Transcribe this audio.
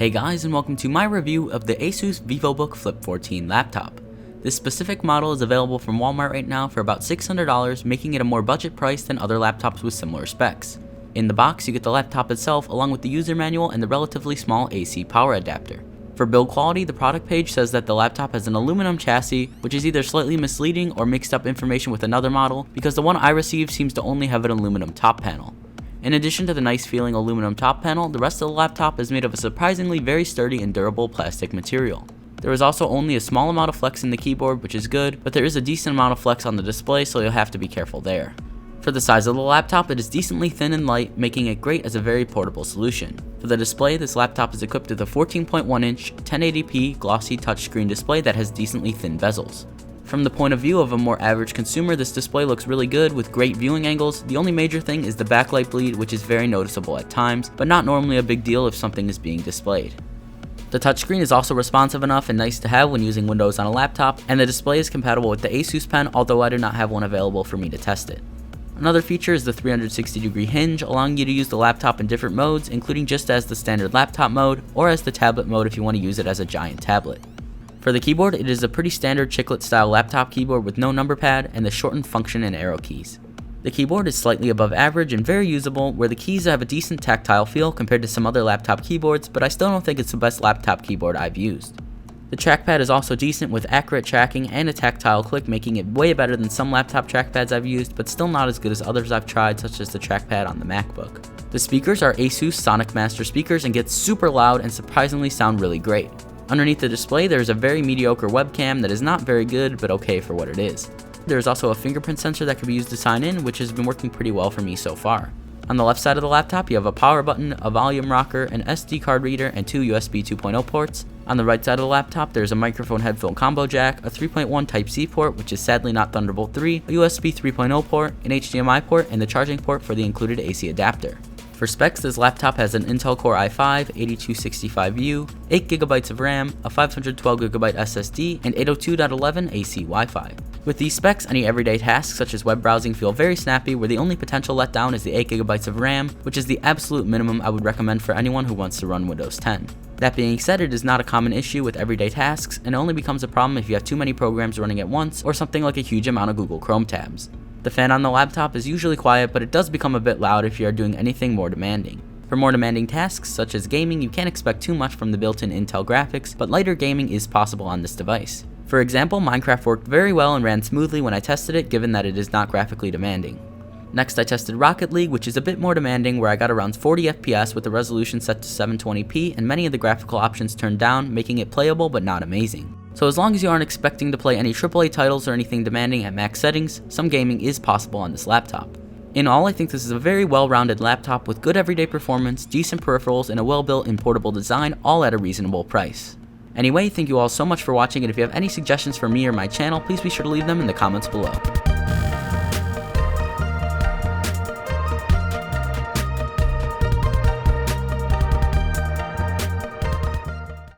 Hey guys, and welcome to my review of the Asus Vivobook Flip 14 laptop. This specific model is available from Walmart right now for about $600, making it a more budget price than other laptops with similar specs. In the box, you get the laptop itself along with the user manual and the relatively small AC power adapter. For build quality, the product page says that the laptop has an aluminum chassis, which is either slightly misleading or mixed up information with another model, because the one I received seems to only have an aluminum top panel. In addition to the nice feeling aluminum top panel, the rest of the laptop is made of a surprisingly very sturdy and durable plastic material. There is also only a small amount of flex in the keyboard, which is good, but there is a decent amount of flex on the display, so you'll have to be careful there. For the size of the laptop, it is decently thin and light, making it great as a very portable solution. For the display, this laptop is equipped with a 14.1-inch 1080p glossy touchscreen display that has decently thin bezels. From the point of view of a more average consumer, this display looks really good with great viewing angles. The only major thing is the backlight bleed, which is very noticeable at times, but not normally a big deal if something is being displayed. The touchscreen is also responsive enough and nice to have when using Windows on a laptop, and the display is compatible with the Asus Pen, although I do not have one available for me to test it. Another feature is the 360-degree hinge, allowing you to use the laptop in different modes, including just as the standard laptop mode, or as the tablet mode if you want to use it as a giant tablet. For the keyboard, it is a pretty standard chiclet style laptop keyboard with no number pad and the shortened function and arrow keys. The keyboard is slightly above average and very usable, where the keys have a decent tactile feel compared to some other laptop keyboards, but I still don't think it's the best laptop keyboard I've used. The trackpad is also decent with accurate tracking and a tactile click, making it way better than some laptop trackpads I've used, but still not as good as others I've tried, such as the trackpad on the MacBook. The speakers are Asus Sonic Master speakers and get super loud and surprisingly sound really great. Underneath the display, there is a very mediocre webcam that is not very good, but okay for what it is. There is also a fingerprint sensor that can be used to sign in, which has been working pretty well for me so far. On the left side of the laptop, you have a power button, a volume rocker, an SD card reader, and two USB 2.0 ports. On the right side of the laptop, there is a microphone headphone combo jack, a 3.1 Type-C port, which is sadly not Thunderbolt 3, a USB 3.0 port, an HDMI port, and the charging port for the included AC adapter. For specs, this laptop has an Intel Core i5-8265U, 8GB of RAM, a 512GB SSD, and 802.11 AC Wi-Fi. With these specs, any everyday tasks such as web browsing feel very snappy, where the only potential letdown is the 8GB of RAM, which is the absolute minimum I would recommend for anyone who wants to run Windows 10. That being said, it is not a common issue with everyday tasks, and only becomes a problem if you have too many programs running at once, or something like a huge amount of Google Chrome tabs. The fan on the laptop is usually quiet, but it does become a bit loud if you are doing anything more demanding. For more demanding tasks, such as gaming, you can't expect too much from the built-in Intel graphics, but lighter gaming is possible on this device. For example, Minecraft worked very well and ran smoothly when I tested it, given that it is not graphically demanding. Next, I tested Rocket League, which is a bit more demanding, where I got around 40 FPS with the resolution set to 720p and many of the graphical options turned down, making it playable but not amazing. So as long as you aren't expecting to play any AAA titles or anything demanding at max settings, some gaming is possible on this laptop. In all, I think this is a very well-rounded laptop with good everyday performance, decent peripherals, and a well-built and portable design, all at a reasonable price. Anyway, thank you all so much for watching, and if you have any suggestions for me or my channel, please be sure to leave them in the comments below.